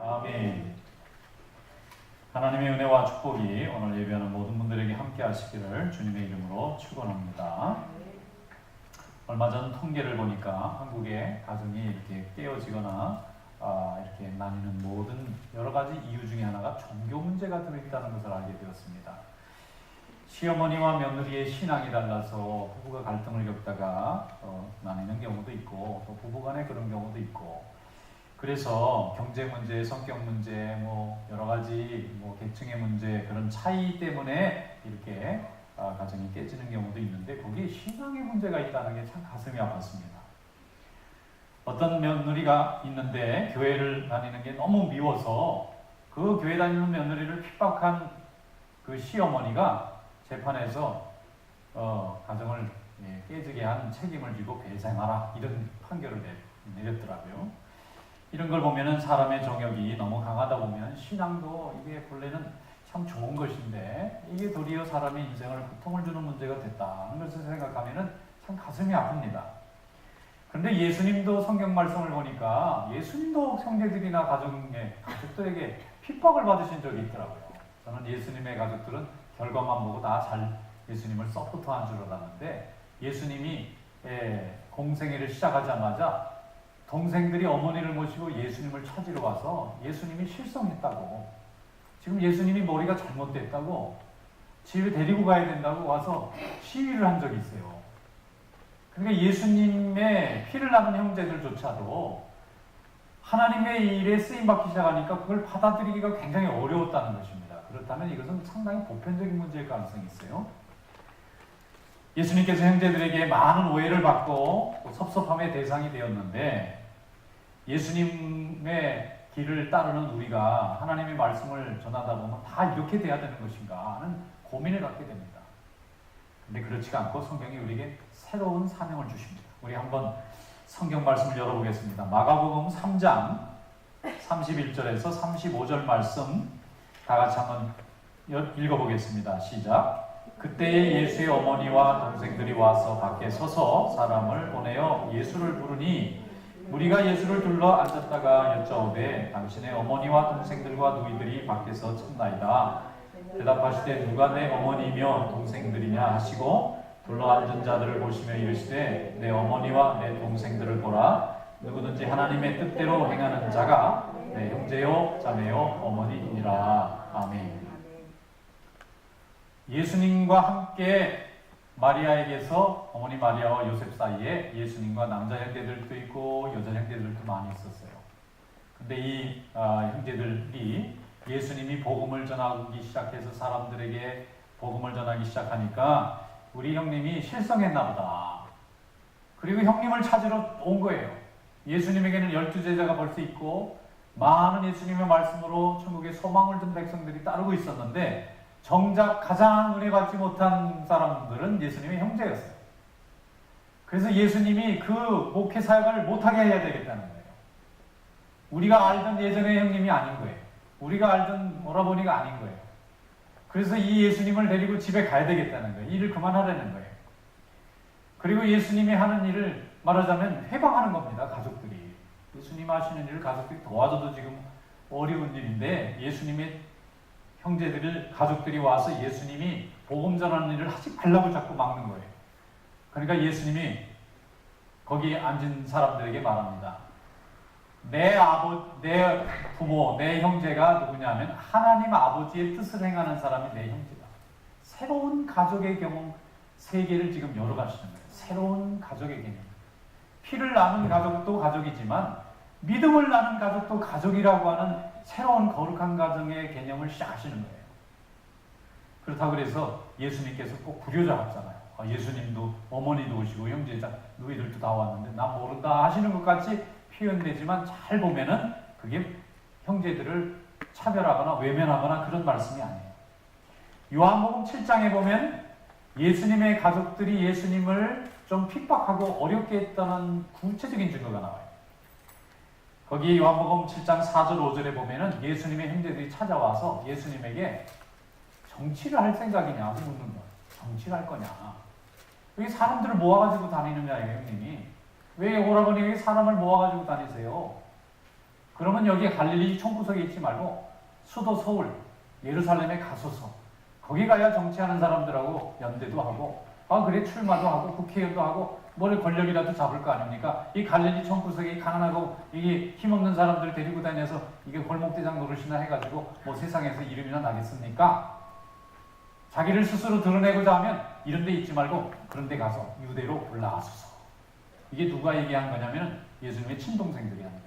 아멘. 하나님의 은혜와 축복이 오늘 예배하는 모든 분들에게 함께 하시기를 주님의 이름으로 축원합니다. 얼마 전 통계를 보니까 한국의 가정이 이렇게 깨어지거나 이렇게 나뉘는 모든 여러 가지 이유 중에 하나가 종교 문제가 들어있다는 것을 알게 되었습니다. 시어머니와 며느리의 신앙이 달라서 부부가 갈등을 겪다가 나뉘는 경우도 있고, 또 부부간에 그런 경우도 있고, 그래서 경제 문제, 성격 문제, 여러 가지 계층의 문제, 그런 차이 때문에 이렇게 가정이 깨지는 경우도 있는데, 거기에 신앙의 문제가 있다는 게 참 가슴이 아팠습니다. 어떤 며느리가 있는데 교회를 다니는 게 너무 미워서 그 교회 다니는 며느리를 핍박한 그 시어머니가 재판에서 가정을 깨지게 한 책임을 지고 배상하라, 이런 판결을 내렸더라고요. 이런 걸 보면은 사람의 정욕이 너무 강하다 보면 신앙도 이게 본래는 참 좋은 것인데 이게 도리어 사람의 인생을 고통을 주는 문제가 됐다는 것을 생각하면은 참 가슴이 아픕니다. 그런데 예수님도 성경 말씀을 보니까 예수님도 형제들이나 가족들에게 핍박을 받으신 적이 있더라고요. 저는 예수님의 가족들은 결과만 보고 다 잘 예수님을 서포트한 줄 알았는데, 예수님이 공생애를 시작하자마자 동생들이 어머니를 모시고 예수님을 찾으러 와서 예수님이 실성했다고, 지금 예수님이 머리가 잘못됐다고, 집에 데리고 가야 된다고 와서 시위를 한 적이 있어요. 그러니까 예수님의 피를 나눈 형제들조차도 하나님의 일에 쓰임받기 시작하니까 그걸 받아들이기가 굉장히 어려웠다는 것입니다. 그렇다면 이것은 상당히 보편적인 문제일 가능성이 있어요. 예수님께서 형제들에게 많은 오해를 받고 섭섭함의 대상이 되었는데, 예수님의 길을 따르는 우리가 하나님의 말씀을 전하다 보면 다 이렇게 돼야 되는 것인가 하는 고민을 갖게 됩니다. 그런데 그렇지가 않고 성경이 우리에게 새로운 사명을 주십니다. 우리 한번 성경 말씀을 열어보겠습니다. 마가복음 3장 31절에서 35절 말씀 다 같이 한번 읽어보겠습니다. 시작. 그때에 예수의 어머니와 동생들이 와서 밖에 서서 사람을 보내어 예수를 부르니, 무리가 예수를 둘러 앉았다가 여짜오되 당신의 어머니와 동생들과 누이들이 밖에서 쳤나이다. 대답하시되 누가 내 어머니며 동생들이냐 하시고 둘러 앉은 자들을 보시며 이르시되 내 어머니와 내 동생들을 보라. 누구든지 하나님의 뜻대로 행하는 자가 내 형제요 자매요 어머니이니라. 아멘. 예수님과 함께 마리아에게서, 어머니 마리아와 요셉 사이에 예수님과 남자 형제들도 있고 여자 형제들도 많이 있었어요. 근데 이 형제들이 예수님이 복음을 전하기 시작해서 사람들에게 복음을 전하기 시작하니까 우리 형님이 실성했나 보다. 그리고 형님을 찾으러 온 거예요. 예수님에게는 12제자가 벌써 있고 많은 예수님의 말씀으로 천국에 소망을 둔 백성들이 따르고 있었는데, 정작 가장 은혜 받지 못한 사람들은 예수님의 형제였어요. 그래서 예수님이 그 목회 사역을 못하게 해야 되겠다는 거예요. 우리가 알던 예전의 형님이 아닌 거예요. 우리가 알던 오라버니가 아닌 거예요. 그래서 이 예수님을 데리고 집에 가야 되겠다는 거예요. 일을 그만하라는 거예요. 그리고 예수님이 하는 일을 말하자면 해방하는 겁니다. 가족들이. 예수님 하시는 일을 가족들이 도와줘도 지금 어려운 일인데, 예수님의 형제들을, 가족들이 와서 예수님이 복음 전하는 일을 하지 말라고 자꾸 막는 거예요. 그러니까 예수님이 거기 앉은 사람들에게 말합니다. 내 부모, 내 형제가 누구냐면 하나님 아버지의 뜻을 행하는 사람이 내 형제다. 새로운 가족의 경험 세계를 지금 열어가시는 거예요. 새로운 가족의 개념. 피를 나눈 가족도 가족이지만 믿음을 나눈 가족도 가족이라고 하는 새로운 거룩한 가정의 개념을 시작하시는 거예요. 그렇다고 그래서 예수님께서 꼭 부려잡았잖아요. 예수님도 어머니도 오시고 형제자 누이들도 다 왔는데 난 모른다 하시는 것 같이 표현되지만, 잘 보면은 그게 형제들을 차별하거나 외면하거나 그런 말씀이 아니에요. 요한복음 7장에 보면 예수님의 가족들이 예수님을 좀 핍박하고 어렵게 했다는 구체적인 증거가 나와요. 거기 요한복음 7장 4절 5절에 보면은 예수님의 형제들이 찾아와서 예수님에게 정치를 할 생각이냐고 묻는 거예요. 정치를 할 거냐. 왜 사람들을 모아가지고 다니느냐, 형님이. 왜 오라버니 왜 사람을 모아가지고 다니세요? 그러면 여기 갈릴리 총구석에 있지 말고 수도 서울, 예루살렘에 가소서. 거기 가야 정치하는 사람들하고 연대도 하고, 그래 출마도 하고 국회의원도 하고 뭐를 권력이라도 잡을 거 아닙니까? 이 갈릴리 총구석에 가난하고 이게 힘없는 사람들 데리고 다녀서 이게 골목대장 노릇이나 해가지고 뭐 세상에서 이름이나 나겠습니까? 자기를 스스로 드러내고자 하면 이런 데 있지 말고 그런 데 가서 유대로 올라가소서. 이게 누가 얘기한 거냐면 예수님의 친동생들이 하는 거예요.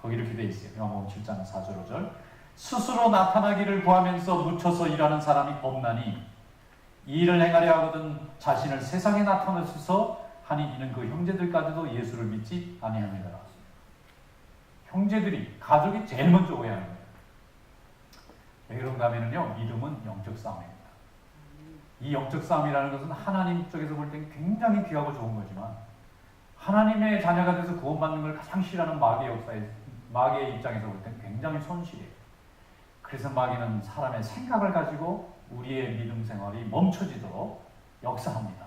거기 이렇게 돼 있어요. 요한복음 7장 4절 5절. 스스로 나타나기를 구하면서 묻혀서 일하는 사람이 없나니 이 일을 행하려 하거든 자신을 세상에 나타내셔서 하니 이는 그 형제들까지도 예수를 믿지 아니함이라. 형제들이, 가족이 제일 먼저 오해하는 거예요. 왜 그런가 하면요, 믿음은 영적 싸움입니다. 이 영적 싸움이라는 것은 하나님 쪽에서 볼 땐 굉장히 귀하고 좋은 거지만 하나님의 자녀가 돼서 구원받는 걸 가장 싫어하는 마귀의 입장에서 볼 땐 굉장히 손실이에요. 그래서 마귀는 사람의 생각을 가지고 우리의 믿음 생활이 멈춰지도록 역사합니다.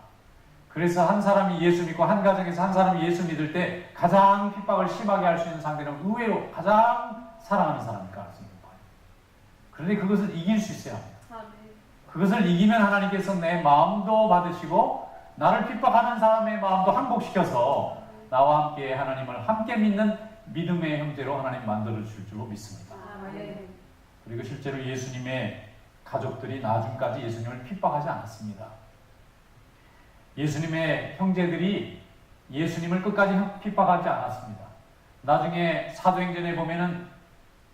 그래서 한 사람이 예수 믿고 한 가정에서 한 사람이 예수 믿을 때 가장 핍박을 심하게 할 수 있는 상대는 의외로 가장 사랑하는 사람일 가능성이 높아요. 그런데 그것을 이길 수 있어야 합니다. 그것을 이기면 하나님께서 내 마음도 받으시고 나를 핍박하는 사람의 마음도 항복시켜서 나와 함께 하나님을 함께 믿는 믿음의 형제로 하나님 만들어 주실 줄로 믿습니다. 그리고 실제로 예수님의 가족들이 나중까지 예수님을 핍박하지 않았습니다. 예수님의 형제들이 예수님을 끝까지 핍박하지 않았습니다. 나중에 사도행전에 보면은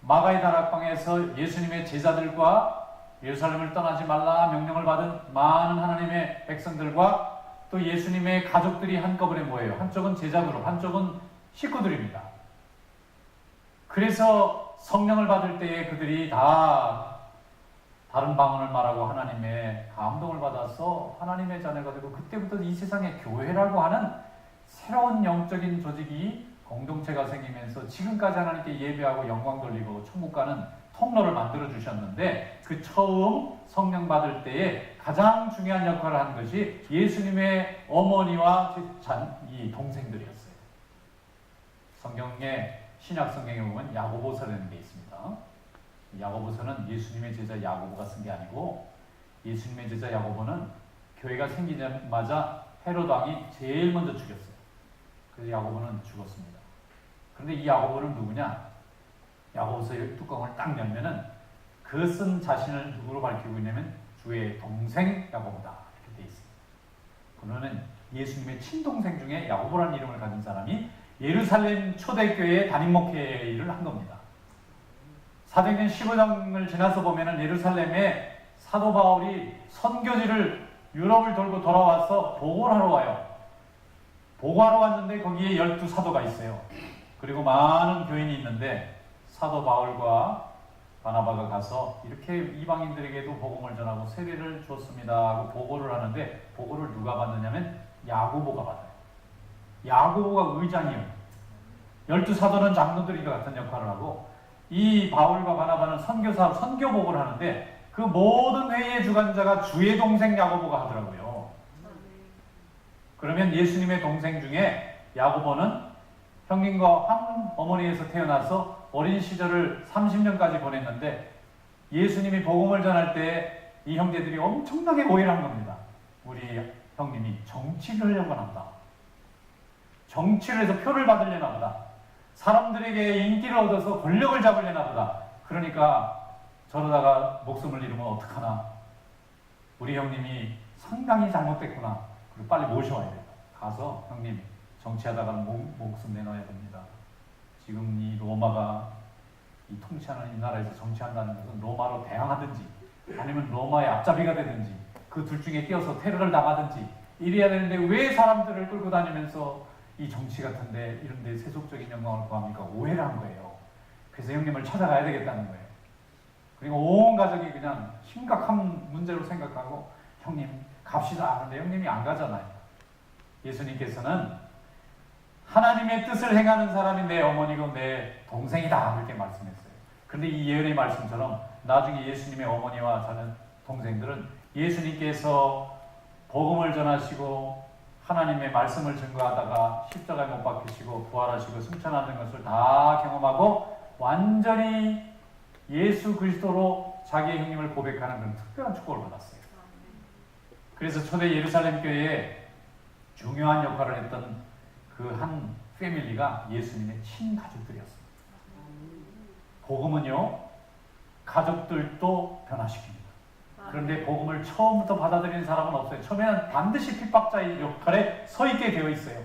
마가의 다락방에서 예수님의 제자들과 예루살렘을 떠나지 말라 명령을 받은 많은 하나님의 백성들과 또 예수님의 가족들이 한꺼번에 모여요. 한쪽은 제자그룹, 한쪽은 식구들입니다. 그래서 성령을 받을 때에 그들이 다 다른 방언을 말하고 하나님의 감동을 받아서 하나님의 자녀가 되고 그때부터 이 세상에 교회라고 하는 새로운 영적인 조직이 공동체가 생기면서 지금까지 하나님께 예배하고 영광 돌리고 천국 가는 통로를 만들어 주셨는데 그 처음 성령 받을 때에 가장 중요한 역할을 한 것이 예수님의 어머니와 이 동생들이었어요. 성경에 신약 성경에 보면 야고보서라는 게 있습니다. 야고보서는 예수님의 제자 야고보가 쓴 게 아니고 예수님의 제자 야고보는 교회가 생기자마자 헤롯 왕이 제일 먼저 죽였어요. 그래서 야고보는 죽었습니다. 그런데 이 야고보는 누구냐? 야고보서의 뚜껑을 딱 열면은 그 쓴 자신을 누구로 밝히고 있냐면 주의 동생 야고보다 이렇게 돼 있습니다. 그러면 예수님의 친동생 중에 야고보라는 이름을 가진 사람이 예루살렘 초대교회의 담임 목회를 한 겁니다. 사도행전 15장을 지나서 보면은 예루살렘에 사도 바울이 선교지를 유럽을 돌고 돌아와서 보고를 하러 와요. 보고하러 왔는데 거기에 12사도가 있어요. 그리고 많은 교인이 있는데 사도 바울과 바나바가 가서 이렇게 이방인들에게도 복음을 전하고 세례를 줬습니다 하고 보고를 하는데 보고를 누가 받느냐면 야고보가 받아요. 야고보가 의장이에요. 12사도는 장로들이 같은 역할을 하고 이 바울과 바나바는 선교사, 선교복을 하는데 그 모든 회의의 주관자가 주의 동생 야고보가 하더라고요. 그러면 예수님의 동생 중에 야고보는 형님과 한 어머니에서 태어나서 어린 시절을 30년까지 보냈는데 예수님이 복음을 전할 때 이 형제들이 엄청나게 오해를 한 겁니다. 우리 형님이 정치를 하려고 한다. 정치를 해서 표를 받으려나 보다. 사람들에게 인기를 얻어서 권력을 잡으려나 보다. 그러니까 저러다가 목숨을 잃으면 어떡하나. 우리 형님이 상당히 잘못됐구나. 그리고 빨리 모셔와야 된다. 가서 형님 정치하다가는 목숨 내놔야 됩니다. 지금 이 로마가 이 통치하는 이 나라에서 정치한다는 것은 로마로 대항하든지 아니면 로마의 앞잡이가 되든지 그 둘 중에 끼어서 테러를 당하든지 이래야 되는데 왜 사람들을 끌고 다니면서 이 정치 같은데 이런데 세속적인 영광을 구합니까? 오해를 한 거예요. 그래서 형님을 찾아가야 되겠다는 거예요. 그리고 온 가족이 그냥 심각한 문제로 생각하고 형님 갑시다 하는데 형님이 안 가잖아요. 예수님께서는 하나님의 뜻을 행하는 사람이 내 어머니고 내 동생이다 이렇게 말씀했어요. 그런데 이 예언의 말씀처럼 나중에 예수님의 어머니와 사는 동생들은 예수님께서 복음을 전하시고 하나님의 말씀을 증거하다가 십자가에 못 박히시고 부활하시고 승천하는 것을 다 경험하고 완전히 예수 그리스도로 자기의 형님을 고백하는 그런 특별한 축복을 받았어요. 그래서 초대 예루살렘 교회에 중요한 역할을 했던 그 한 패밀리가 예수님의 친가족들이었습니다. 복음은요, 가족들도 변화시킵니다. 그런데 복음을 처음부터 받아들이는 사람은 없어요. 처음에는 반드시 핍박자의 역할에 서 있게 되어 있어요.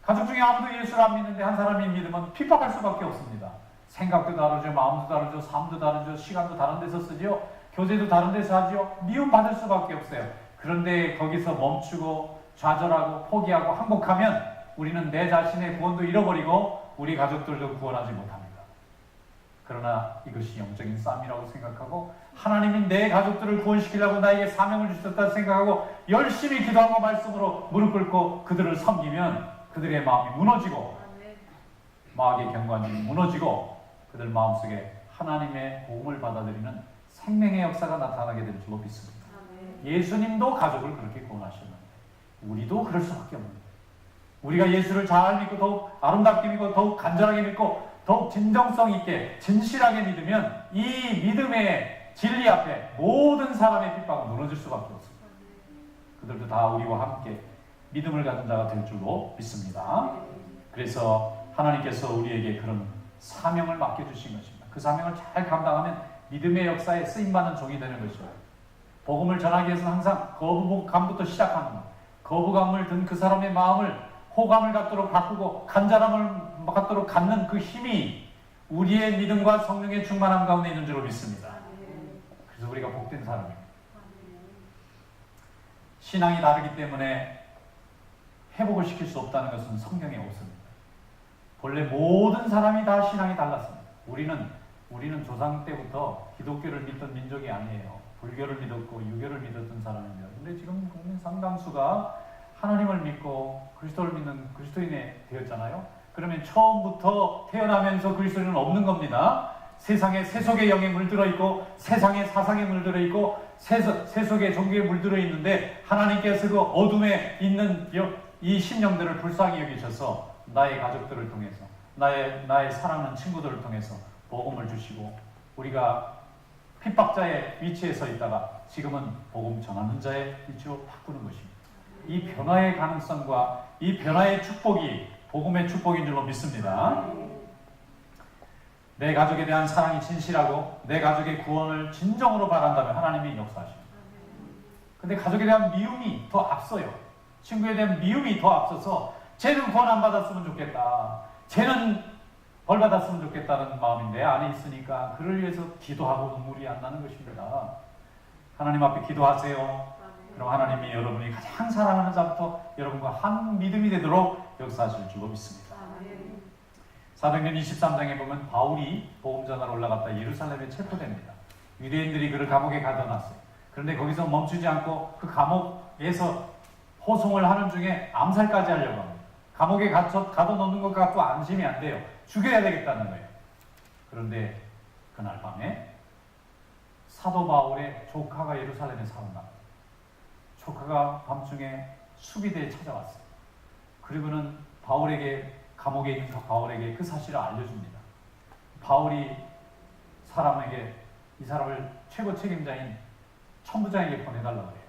가족 중에 아무도 예수를 안 믿는데 한 사람이 믿으면 핍박할 수밖에 없습니다. 생각도 다르죠, 마음도 다르죠, 삶도 다르죠, 시간도 다른 데서 쓰죠, 교제도 다른 데서 하죠. 미움받을 수밖에 없어요. 그런데 거기서 멈추고 좌절하고 포기하고 항복하면 우리는 내 자신의 구원도 잃어버리고 우리 가족들도 구원하지 못합니다. 그러나 이것이 영적인 싸움이라고 생각하고 하나님이 내 가족들을 구원시키려고 나에게 사명을 주셨다고 생각하고 열심히 기도하고 말씀으로 무릎 꿇고 그들을 섬기면 그들의 마음이 무너지고 마귀의 경관이 무너지고 그들 마음속에 하나님의 복음을 받아들이는 생명의 역사가 나타나게 될 줄로 믿습니다. 예수님도 가족을 그렇게 구원하셨는데 우리도 그럴 수밖에 없는 거예요. 우리가 예수를 잘 믿고 더욱 아름답게 믿고 더욱 간절하게 믿고 더욱 진정성 있게 진실하게 믿으면 이 믿음의 진리 앞에 모든 사람의 핍박은 무너질 수밖에 없습니다. 그들도 다 우리와 함께 믿음을 가진 자가 될 줄로 믿습니다. 그래서 하나님께서 우리에게 그런 사명을 맡겨주신 것입니다. 그 사명을 잘 감당하면 믿음의 역사에 쓰임받는 종이 되는 것이죠. 복음을 전하기 위해서는 항상 거부감부터 시작하는 것. 거부감을 든 그 사람의 마음을 호감을 갖도록 바꾸고 간절함을 갖도록 갖는 그 힘이 우리의 믿음과 성령의 충만함 가운데 있는 줄로 믿습니다. 그래서 우리가 복된 사람입니다. 신앙이 다르기 때문에 회복을 시킬 수 없다는 것은 성경에 없습니다. 본래 모든 사람이 다 신앙이 달랐습니다. 우리는 조상 때부터 기독교를 믿던 민족이 아니에요. 불교를 믿었고 유교를 믿었던 사람입니다. 근데 지금 국민 상당수가 하나님을 믿고 그리스도를 믿는 그리스도인이 되었잖아요. 그러면 처음부터 태어나면서 그리스도인은 없는 겁니다. 세상에 세속의 영에 물들어 있고 세상의 사상에 물들어 있고 세속의 종교에 물들어 있는데 하나님께서 그 어둠에 있는 이 심령들을 불쌍히 여기셔서 나의 가족들을 통해서 나의 사랑하는 친구들을 통해서 복음을 주시고 우리가 핍박자의 위치에 서 있다가 지금은 복음 전하는 자의 위치로 바꾸는 것입니다. 이 변화의 가능성과 이 변화의 축복이 복음의 축복인 줄로 믿습니다. 내 가족에 대한 사랑이 진실하고 내 가족의 구원을 진정으로 바란다면 하나님이 역사하십니다. 근데 가족에 대한 미움이 더 앞서요. 친구에 대한 미움이 더 앞서서 쟤는 구원 안 받았으면 좋겠다, 쟤는 벌 받았으면 좋겠다는 마음이 내 안에 있으니까 그를 위해서 기도하고 눈물이 안 나는 것입니다. 하나님 앞에 기도하세요. 그럼 하나님이 여러분이 가장 사랑하는 자부터 여러분과 한 믿음이 되도록 역사하실 줄로 믿습니다. 사도행전 23장에 보면 바울이 복음 전하러 올라갔다 예루살렘에 체포됩니다. 유대인들이 그를 감옥에 가둬놨어요. 그런데 거기서 멈추지 않고 그 감옥에서 호송을 하는 중에 암살까지 하려고 합니다. 감옥에 가둬놓는 것 갖고 안심이 안 돼요. 죽여야 되겠다는 거예요. 그런데 그날 밤에 사도 바울의 조카가 예루살렘에 살아납니다. 조카가 밤중에 수비대에 찾아왔어요. 그리고는 감옥에 있는 바울에게 그 사실을 알려줍니다. 바울이 이 사람을 최고 책임자인 천부장에게 보내달라고 해요.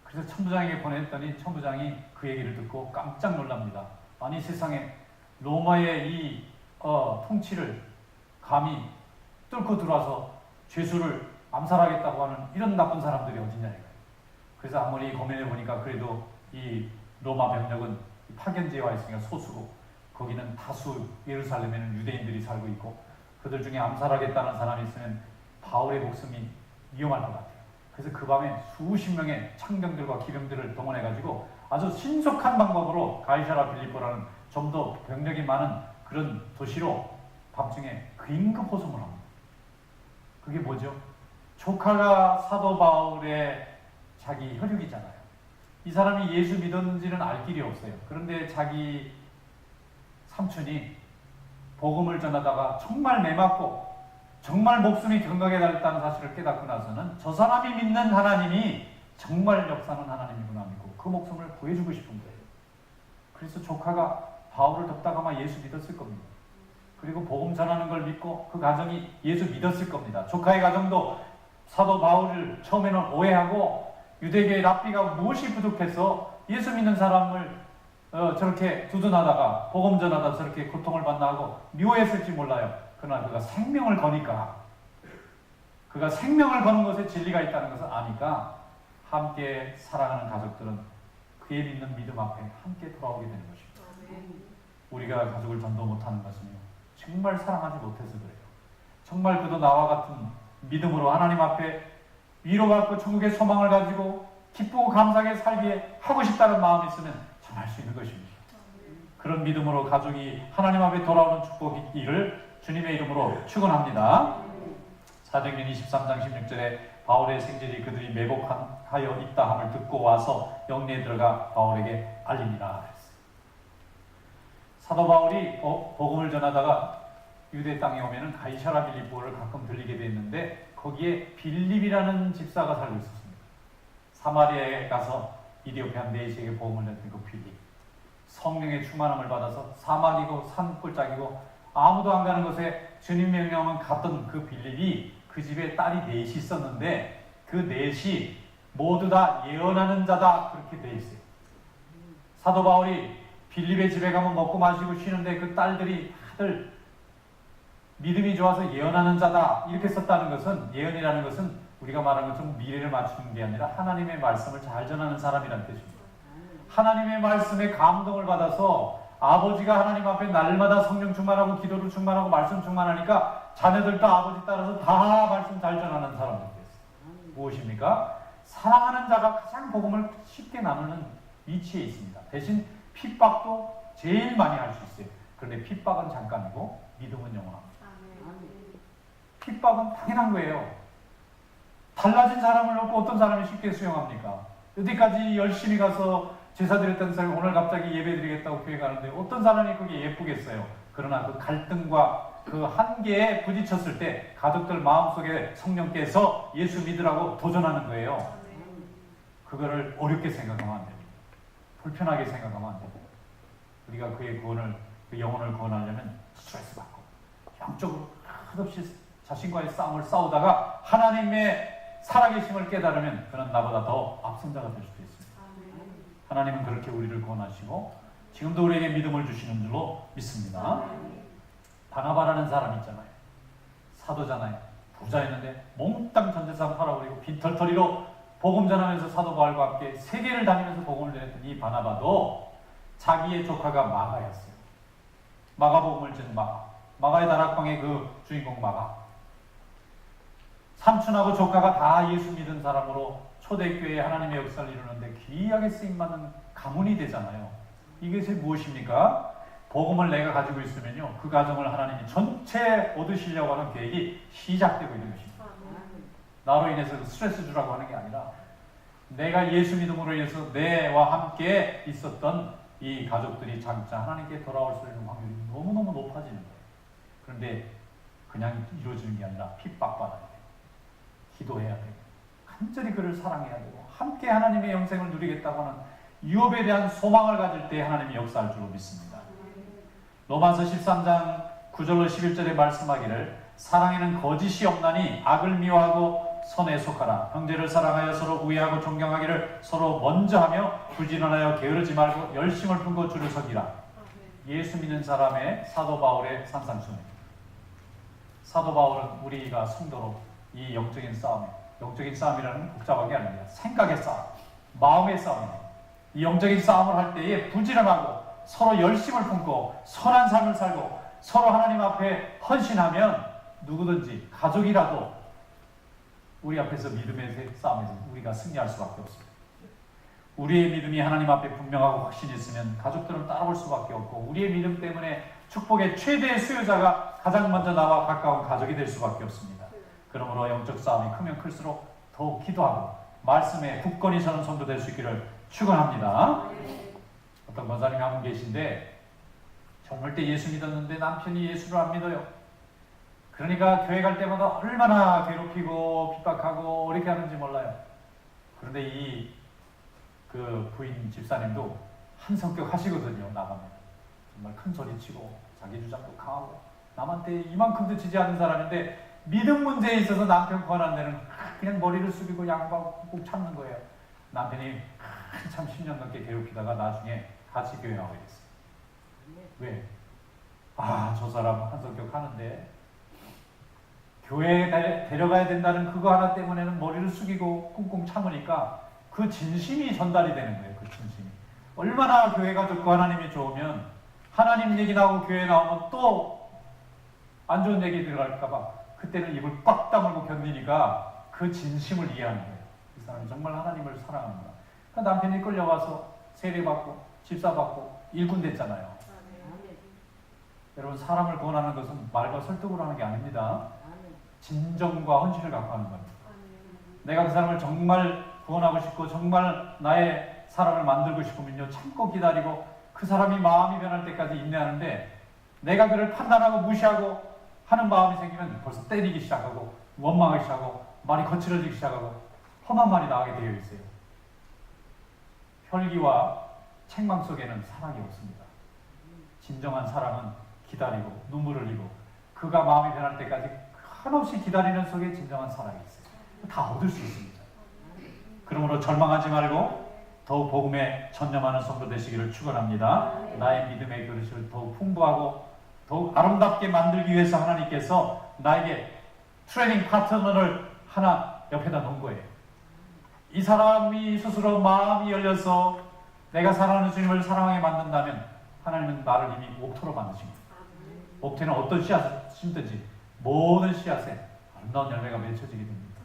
그래서 천부장에게 보냈더니 천부장이 그 얘기를 듣고 깜짝 놀랍니다. 아니 세상에 로마의 이 통치를 감히 뚫고 들어와서 죄수를 암살하겠다고 하는 이런 나쁜 사람들이 어디냐. 그래서 아무리 고민해 보니까 그래도 이 로마 병력은 파견지에 있으니까 소수고 거기는 다수 예루살렘에는 유대인들이 살고 있고 그들 중에 암살하겠다는 사람이 있으면 바울의 목숨이 위험할 것 같아요. 그래서 그 밤에 수십 명의 창병들과 기병들을 동원해가지고 아주 신속한 방법으로 가이사라 빌립보라는 좀 더 병력이 많은 그런 도시로 밤중에 긴급 호송을 합니다. 그게 뭐죠? 조카가 사도 바울의 자기 혈육이잖아요. 이 사람이 예수 믿었는지는 알 길이 없어요. 그런데 자기 삼촌이 복음을 전하다가 정말 매맞고 정말 목숨이 경각에 달렸다는 사실을 깨닫고 나서는 저 사람이 믿는 하나님이 정말 역사하는 하나님이구나 믿고 그 목숨을 구해주고 싶은 거예요. 그래서 조카가 바울을 덮다가 아마 예수 믿었을 겁니다. 그리고 복음 전하는 걸 믿고 그 가정이 예수 믿었을 겁니다. 조카의 가정도 사도 바울을 처음에는 오해하고 유대교의 랍비가 무엇이 부족해서 예수 믿는 사람을 저렇게 두둔하다가 복음 전하다 저렇게 고통을 받나 하고 미워했을지 몰라요. 그러나 그가 생명을 거니까, 그가 생명을 거는 것에 진리가 있다는 것을 아니까 함께 사랑하는 가족들은 그의 믿는 믿음 앞에 함께 돌아오게 되는 것입니다. 우리가 가족을 전도 못하는 것은요, 정말 사랑하지 못해서 그래요. 정말 그도 나와 같은 믿음으로 하나님 앞에 위로받고 천국의 소망을 가지고 기쁘고 감사하게 살기에 하고 싶다는 마음이 있으면 참 할 수 있는 것입니다. 그런 믿음으로 가족이 하나님 앞에 돌아오는 축복이기를 주님의 이름으로 축원합니다. 사도행전 23장 16절에 바울의 생질이 그들이 매복하여 있다 함을 듣고 와서 영내에 들어가 바울에게 알리니라. 사도 바울이 복음을 전하다가 유대 땅에 오면은 가이사라 빌립보를 가끔 들리게 됐는데 거기에 빌립이라는 집사가 살고 있었습니다. 사마리아에 가서 이디오피아 내시에게 복음을 냈던 그 빌립, 성령의 충만함을 받아서 사막이고 산골짜기고 아무도 안 가는 곳에 주님 명령만 갔던 그 빌립이 그 집에 딸이 넷이 있었는데 그 넷이 모두 다 예언하는 자다 그렇게 돼 있어요. 사도 바울이 빌립의 집에 가면 먹고 마시고 쉬는데 그 딸들이 다들 믿음이 좋아서 예언하는 자다 이렇게 썼다는 것은, 예언이라는 것은 우리가 말하는 것처럼 미래를 맞추는 게 아니라 하나님의 말씀을 잘 전하는 사람이라는 뜻입니다. 하나님의 말씀에 감동을 받아서 아버지가 하나님 앞에 날마다 성령 충만하고 기도를 충만하고 말씀 충만하니까 자녀들도 아버지 따라서 다 말씀 잘 전하는 사람들이 됐어요. 무엇입니까? 사랑하는 자가 가장 복음을 쉽게 나누는 위치에 있습니다. 대신 핍박도 제일 많이 할 수 있어요. 그런데 핍박은 잠깐이고 믿음은 영원합니다. 핍박은 당연한 거예요. 달라진 사람을 놓고 어떤 사람이 쉽게 수용합니까? 여태까지 열심히 가서 제사 드렸던 사람이 오늘 갑자기 예배 드리겠다고 교회 가는데 어떤 사람이 그게 예쁘겠어요? 그러나 그 갈등과 그 한계에 부딪혔을 때 가족들 마음속에 성령께서 예수 믿으라고 도전하는 거예요. 그거를 어렵게 생각하면 안 됩니다. 불편하게 생각하면 안 됩니다. 우리가 그의 구원을, 그 영혼을 구원하려면 스트레스 받고 영적으로 끝없이 자신과의 싸움을 싸우다가 하나님의 살아계심을 깨달으면 그는 나보다 더 앞선 자가 될 수도 있습니다. 하나님은 그렇게 우리를 구원하시고 지금도 우리에게 믿음을 주시는 줄로 믿습니다. 바나바라는 사람 있잖아요. 사도잖아요. 부자였는데 몽땅 전재산 팔아버리고 빈털터리로 복음 전하면서 사도 바울과 함께 세계를 다니면서 복음을 전했던 이 바나바도 자기의 조카가 마가였어요. 마가복음을 진 마가의 다락방의 그 주인공 마가. 삼촌하고 조카가 다 예수 믿은 사람으로 초대교회에 하나님의 역사를 이루는데 귀하게 쓰임받는 가문이 되잖아요. 이것이 무엇입니까? 복음을 내가 가지고 있으면요, 그 가정을 하나님이 전체 얻으시려고 하는 계획이 시작되고 있는 것입니다. 나로 인해서 스트레스 주라고 하는 게 아니라 내가 예수 믿음으로 인해서 내와 함께 있었던 이 가족들이 장차 하나님께 돌아올 수 있는 확률이 너무너무 높아지는 거예요. 그런데 그냥 이루어지는 게 아니라 핍박받아야 돼요. 기도해야 되고 간절히 그를 사랑해야 되고 함께 하나님의 영생을 누리겠다고 하는 유업에 대한 소망을 가질 때 하나님이 역사할 줄로 믿습니다. 로마서 13장 9절로 11절에 말씀하기를 사랑에는 거짓이 없나니 악을 미워하고 선에 속하라. 형제를 사랑하여 서로 우애하고 존경하기를 서로 먼저 하며 부지런하여 게으르지 말고 열심을 품고 주를 섬기라. 예수 믿는 사람의 사도 바울의 산상수입니다. 사도 바울은 우리가 성도로 이 영적인 싸움이라는 건 복잡한 게 아닙니다. 생각의 싸움, 마음의 싸움입니다. 이 영적인 싸움을 할 때에 부지런하고 서로 열심을 품고 선한 삶을 살고 서로 하나님 앞에 헌신하면 누구든지 가족이라도 우리 앞에서 믿음의 싸움에서 우리가 승리할 수밖에 없습니다. 우리의 믿음이 하나님 앞에 분명하고 확신이 있으면 가족들은 따라올 수밖에 없고 우리의 믿음 때문에 축복의 최대의 수요자가 가장 먼저 나와 가까운 가족이 될 수밖에 없습니다. 그러므로 영적 싸움이 크면 클수록 더욱 기도하고 말씀에 굳건히 서는 성도 될 수 있기를 축원합니다. 어떤 권사님이 한 분 계신데 젊을 때 예수 믿었는데 남편이 예수를 안 믿어요. 그러니까 교회 갈 때마다 얼마나 괴롭히고 핍박하고 이렇게 하는지 몰라요. 그런데 이 그 부인 집사님도 한 성격 하시거든요. 나가면 정말 큰 소리 치고 자기 주장도 강하고 남한테 이만큼도 지지 않는 사람인데 믿음 문제에 있어서 남편 권한 데는 그냥 머리를 숙이고 양보하고 꾹 참는 거예요. 남편이 한참 10년 넘게 괴롭히다가 나중에 같이 교회 나오게 됐어요. 왜? 저 사람 한 성격 하는데 교회에 데려가야 된다는 그거 하나 때문에는 머리를 숙이고 꿍꿍 참으니까 그 진심이 전달이 되는 거예요. 그 진심이. 얼마나 교회가 좋고 하나님이 좋으면 하나님 얘기 나오고 교회 나오면 또 안 좋은 얘기 들어갈까봐 그때는 입을 꽉 다물고 견디니까 그 진심을 이해하는 거예요. 이 사람이 정말 하나님을 사랑하는구나. 그러니까 남편이 끌려와서 세례받고 집사받고 일꾼 됐잖아요. 여러분 사람을 구원하는 것은 말과 설득으로 하는 게 아닙니다. 진정과 헌신을 갖고 하는 겁니다. 내가 그 사람을 정말 구원하고 싶고 정말 나의 사람을 만들고 싶으면요 참고 기다리고 그 사람이 마음이 변할 때까지 인내하는데 내가 그를 판단하고 무시하고 하는 마음이 생기면 벌써 때리기 시작하고 원망하기 시작하고 말이 거칠어지기 시작하고 험한 말이 나오게 되어 있어요. 혈기와 책망 속에는 사랑이 없습니다. 진정한 사랑은 기다리고 눈물을 흘리고 그가 마음이 변할 때까지 한없이 기다리는 속에 진정한 사랑이 있어요. 다 얻을 수 있습니다. 그러므로 절망하지 말고 더욱 복음에 전념하는 성도 되시기를 축원합니다. 나의 믿음의 그릇을 더욱 풍부하고 더욱 아름답게 만들기 위해서 하나님께서 나에게 트레이닝 파트너를 하나 옆에다 놓은 거예요. 이 사람이 스스로 마음이 열려서 내가 사랑하는 주님을 사랑하게 만든다면 하나님은 나를 이미 옥토로 만드십니다. 옥토는 어떤 씨앗을 심든지 모든 씨앗에 아름다운 열매가 맺혀지게 됩니다.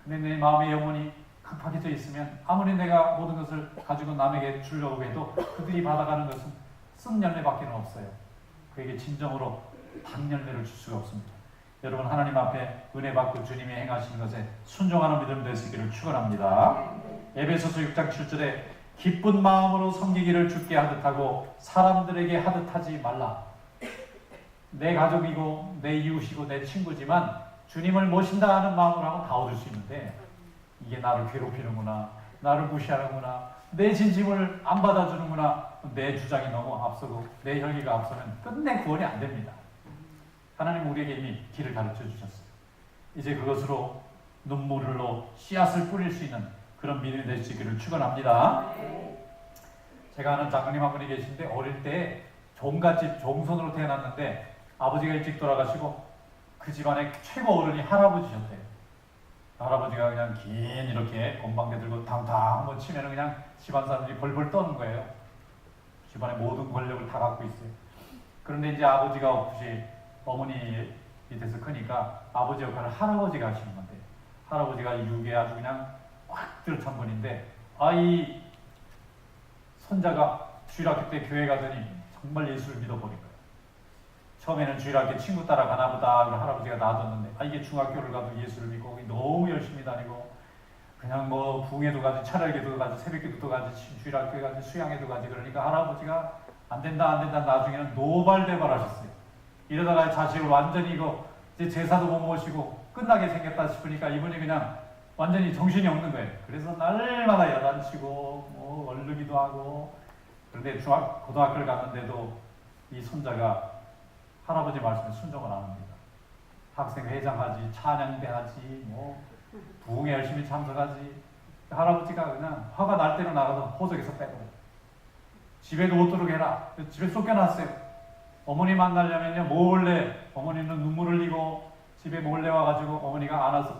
근데 내 마음의 영혼이 급하게져 있으면 아무리 내가 모든 것을 가지고 남에게 주려고 해도 그들이 받아가는 것은 쓴 열매밖에 없어요. 그에게 진정으로 단 열매를 줄 수가 없습니다. 여러분 하나님 앞에 은혜 받고 주님이 행하시는 것에 순종하는 믿음 되시기를 축원합니다. 에베소서 6장 7절에 기쁜 마음으로 섬기기를 주께 하듯 하고 사람들에게 하듯 하지 말라. 내 가족이고 내 이웃이고 내 친구지만 주님을 모신다 하는 마음으로 하면 다 얻을 수 있는데 이게 나를 괴롭히는구나, 나를 무시하는구나, 내 진심을 안 받아주는구나, 내 주장이 너무 앞서고 내 혈기가 앞서면 끝내 구원이 안 됩니다. 하나님 우리에게 이미 길을 가르쳐 주셨어요. 이제 그것으로 눈물로 씨앗을 뿌릴 수 있는 그런 믿음이 되시기를 축원합니다. 제가 아는 장로님 한 분이 계신데 어릴 때 종갓집 종손으로 태어났는데 아버지가 일찍 돌아가시고 그 집안의 최고 어른이 할아버지셨대요. 할아버지가 그냥 긴 이렇게 건방대 들고 당당 한번 치면 그냥 집안 사람들이 벌벌 떠는 거예요. 집안의 모든 권력을 다 갖고 있어요. 그런데 이제 아버지가 없이 어머니 밑에서 크니까 아버지 역할을 할아버지가 하시는 건데 할아버지가 육에 아주 그냥 확 들어찬 분인데 이 손자가 주일학교 때 교회 가더니 정말 예수를 믿어버린 거예요. 처음에는 주일학교 친구 따라 가나보다 그런 할아버지가 놔뒀는데 이게 중학교를 가도 예수를 믿고 너무 열심히 다니고 그냥 뭐 부흥회도 가지 철학회도 가지 새벽기도도 가지 주일학교에 가지 수양회도 가지 그러니까 할아버지가 안 된다 나중에는 노발대발하셨어요. 이러다가 자식을 완전히 이제 제사도 못 모시고 끝나게 생겼다 싶으니까 이분이 그냥 완전히 정신이 없는 거예요. 그래서 날마다 야단치고 뭐 얼르기도 하고 그런데 고등학교를 갔는데도 이 손자가 할아버지 말씀에 순종을 안 합니다. 학생회장하지, 찬양대하지, 뭐 부흥회 열심히 참석하지. 할아버지가 그냥 화가 날 때로 나가서 호적에서 빼버려요. 집에도 못 들어오게 해라. 집에 쫓겨났어요. 어머니 만나려면요 몰래 어머니는 눈물 흘리고 집에 몰래 와가지고 어머니가 안아서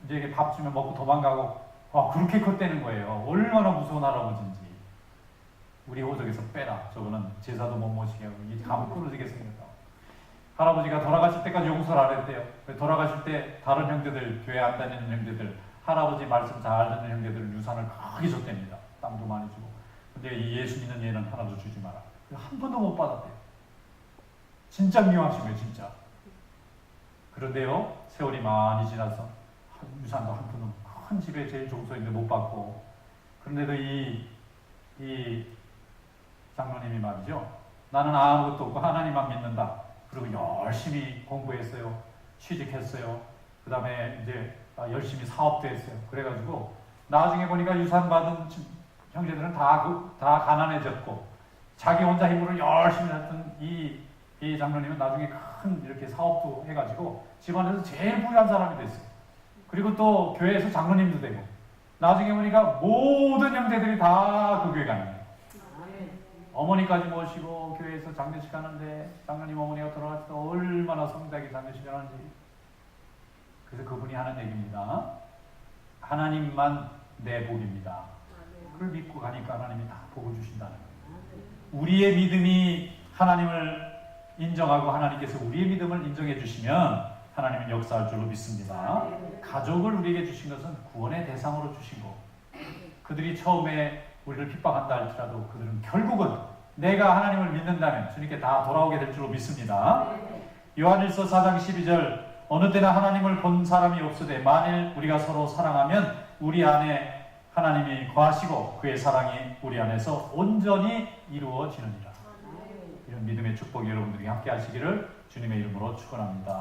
이제 밥 주면 먹고 도망가고 그렇게 컸다는 거예요. 얼마나 무서운 할아버지인지. 우리 호적에서 빼라. 저거는 제사도 못 모시게 하고 이 감 끊어지게 생겼다. 할아버지가 돌아가실 때까지 용서를 안 했대요. 돌아가실 때 다른 형제들, 교회 안 다니는 형제들, 할아버지 말씀 잘 듣는 형제들 유산을 크게 줬답니다. 땅도 많이 주고. 근데 이 예수 믿는 얘는 하나도 주지 마라. 한 번도 못 받았대요. 진짜 미워하신 거예요, 진짜. 그런데요, 세월이 많이 지나서 유산도 한 푼은 큰 집에 제일 종소인데 못 받고, 그런데도 이 장로님이 말이죠. 나는 아무것도 없고 하나님만 믿는다. 그리고 열심히 공부했어요. 취직했어요. 그 다음에 이제 열심히 사업도 했어요. 그래가지고 나중에 보니까 유산 받은 형제들은 다 가난해졌고 자기 혼자 힘으로 열심히 했던 이 장로님은 나중에 큰 이렇게 사업도 해가지고 집안에서 제일 부유한 사람이 됐어요. 그리고 또 교회에서 장로님도 되고 나중에 보니까 모든 형제들이 다 그 교회 가는 거예요. 어머니까지 모시고 교회에서 장례식 하는데 장로님 어머니가 돌아가실 때 얼마나 성대하게 장례식을 하는지. 그래서 그분이 하는 얘기입니다. 하나님만 내 복입니다. 그걸 믿고 가니까 하나님이 다 복을 주신다는 거예요. 우리의 믿음이 하나님을 인정하고 하나님께서 우리의 믿음을 인정해 주시면 하나님은 역사할 줄로 믿습니다. 가족을 우리에게 주신 것은 구원의 대상으로 주신 거. 그들이 처음에 우리를 핍박한다 할지라도 그들은 결국은 내가 하나님을 믿는다면 주님께 다 돌아오게 될 줄로 믿습니다. 요한일서 4장 12절 어느 때나 하나님을 본 사람이 없으되 만일 우리가 서로 사랑하면 우리 안에 하나님이 거하시고 그의 사랑이 우리 안에서 온전히 이루어지느니라. 이런 믿음의 축복이 여러분들이 함께 하시기를 주님의 이름으로 축원합니다.